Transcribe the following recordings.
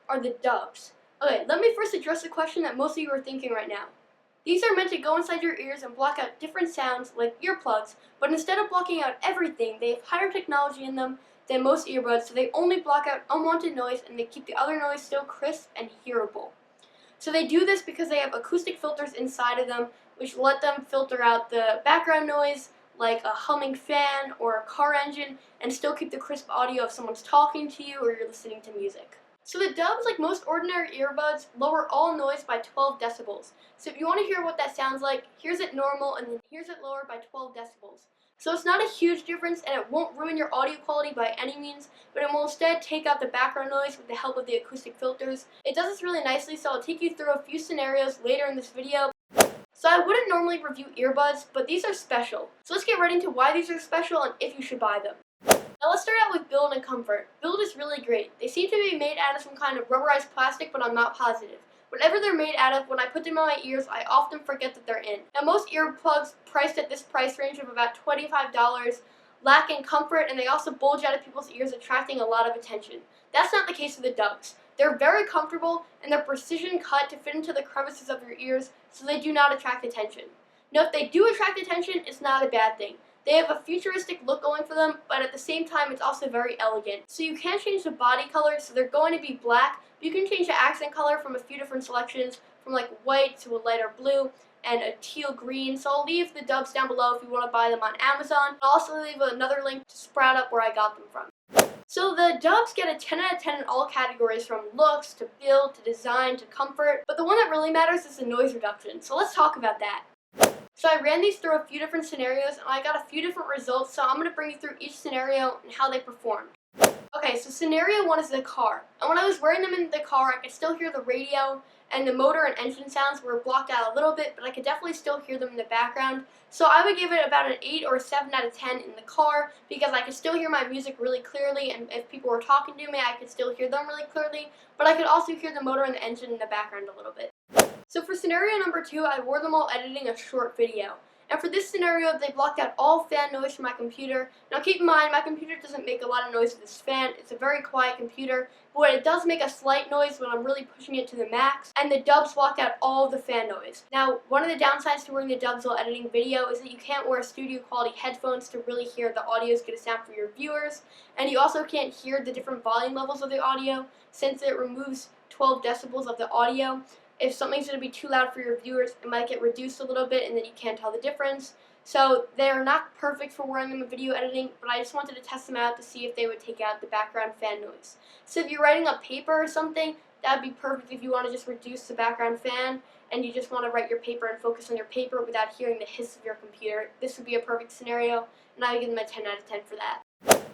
are the DUBS. Okay, let me first address the question that most of you are thinking right now. These are meant to go inside your ears and block out different sounds like earplugs, but instead of blocking out everything, they have higher technology in them than most earbuds, so they only block out unwanted noise and they keep the other noise still crisp and hearable. So they do this because they have acoustic filters inside of them, which let them filter out the background noise, like a humming fan or a car engine, and still keep the crisp audio if someone's talking to you or you're listening to music. So the DUBS, like most ordinary earbuds, lower all noise by 12 decibels. So if you want to hear what that sounds like, here's it normal and then here's it lower by 12 decibels. So it's not a huge difference and it won't ruin your audio quality by any means, but it will instead take out the background noise with the help of the acoustic filters. It does this really nicely, so I'll take you through a few scenarios later in this video. So I wouldn't normally review earbuds, but these are special. So let's get right into why these are special and if you should buy them. Now let's start out with build and comfort. Build is really great. They seem to be made out of some kind of rubberized plastic, but I'm not positive. Whatever they're made out of, when I put them in my ears, I often forget that they're in. Now most earplugs priced at this price range of about $25 lack in comfort, and they also bulge out of people's ears, attracting a lot of attention. That's not the case with the DUBS. They're very comfortable, and they're precision cut to fit into the crevices of your ears, so they do not attract attention. Now if they do attract attention, it's not a bad thing. They have a futuristic look going for them, but at the same time, it's also very elegant. So you can change the body color, so they're going to be black, but you can change the accent color from a few different selections, from like white to a lighter blue, and a teal green. So I'll leave the DUBS down below if you want to buy them on Amazon. I'll also leave another link to Sprout Up where I got them from. So the DUBS get a 10 out of 10 in all categories, from looks, to build, to design, to comfort, but the one that really matters is the noise reduction. So let's talk about that. So I ran these through a few different scenarios and I got a few different results, so I'm going to bring you through each scenario and how they performed. Okay, so scenario 1 is the car. And when I was wearing them in the car, I could still hear the radio, and the motor and engine sounds were blocked out a little bit, but I could definitely still hear them in the background. So I would give it about an 8 or a 7 out of 10 in the car, because I could still hear my music really clearly, and if people were talking to me, I could still hear them really clearly, but I could also hear the motor and the engine in the background a little bit. So for scenario number 2, I wore them while editing a short video. And for this scenario, they blocked out all fan noise from my computer. Now keep in mind, my computer doesn't make a lot of noise with this fan. It's a very quiet computer, but it does make a slight noise when I'm really pushing it to the max. And the DUBS blocked out all of the fan noise. Now, one of the downsides to wearing the DUBS while editing video is that you can't wear studio quality headphones to really hear the audio is going to sound for your viewers. And you also can't hear the different volume levels of the audio, since it removes 12 decibels of the audio. If something's going to be too loud for your viewers, it might get reduced a little bit and then you can't tell the difference. So they're not perfect for wearing them in video editing, but I just wanted to test them out to see if they would take out the background fan noise. So if you're writing a paper or something, that would be perfect if you want to just reduce the background fan and you just want to write your paper and focus on your paper without hearing the hiss of your computer. This would be a perfect scenario, and I would give them a 10 out of 10 for that.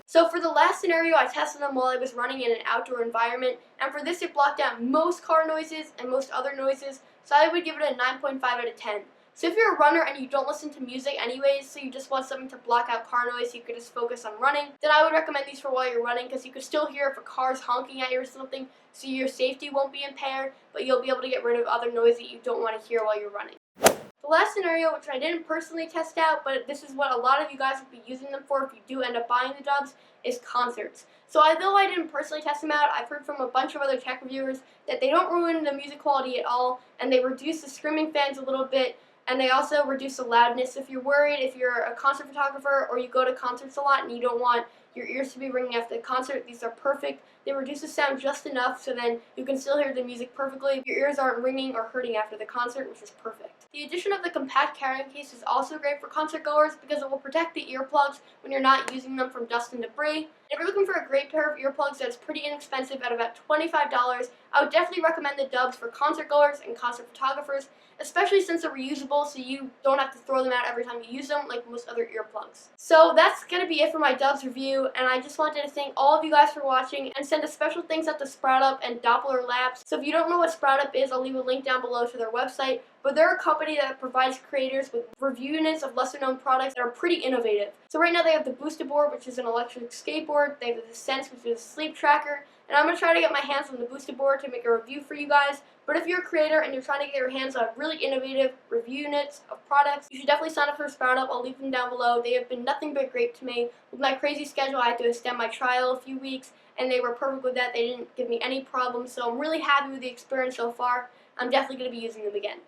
So for the last scenario, I tested them while I was running in an outdoor environment, and for this it blocked out most car noises and most other noises, so I would give it a 9.5 out of 10. So if you're a runner and you don't listen to music anyways, so you just want something to block out car noise so you could just focus on running, then I would recommend these for while you're running, because you could still hear if a car's honking at you or something, so your safety won't be impaired, but you'll be able to get rid of other noise that you don't want to hear while you're running. The last scenario, which I didn't personally test out, but this is what a lot of you guys would be using them for if you do end up buying the DUBS, is concerts. So although I didn't personally test them out, I've heard from a bunch of other tech reviewers that they don't ruin the music quality at all, and they reduce the screaming fans a little bit, and they also reduce the loudness. If you're worried, if you're a concert photographer or you go to concerts a lot and you don't want your ears to be ringing after the concert, these are perfect. They reduce the sound just enough so then you can still hear the music perfectly. Your ears aren't ringing or hurting after the concert, which is perfect. The addition of the compact carrying case is also great for concert goers because it will protect the earplugs when you're not using them from dust and debris. If you're looking for a great pair of earplugs that's pretty inexpensive at about $25, I would definitely recommend the DUBS for concert goers and concert photographers, especially since they're reusable, so you don't have to throw them out every time you use them like most other earplugs. So that's going to be it for my DUBS review, and I just wanted to thank all of you guys for watching and send a special thanks out to Sprout Up and Doppler Labs. So if you don't know what Sprout Up is, I'll leave a link down below to their website, but they're a company that provides creators with review units of lesser known products that are pretty innovative. So right now they have the Boosted Board, which is an electric skateboard, they have the Sense, which is a sleep tracker, and I'm going to try to get my hands on the boosted board to make a review for you guys. But if you're a creator and you're trying to get your hands on really innovative review units of products, you should definitely sign up for Sprout Up. I'll leave them down below. They have been nothing but great to me. With my crazy schedule, I had to extend my trial a few weeks, and they were perfect with that. They didn't give me any problems, so I'm really happy with the experience so far. I'm definitely going to be using them again.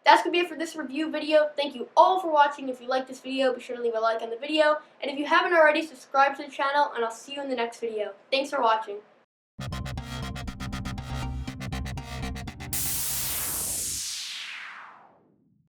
That's going to be it for this review video. Thank you all for watching. If you liked this video, be sure to leave a like on the video. And if you haven't already, subscribe to the channel, and I'll see you in the next video. Thanks for watching.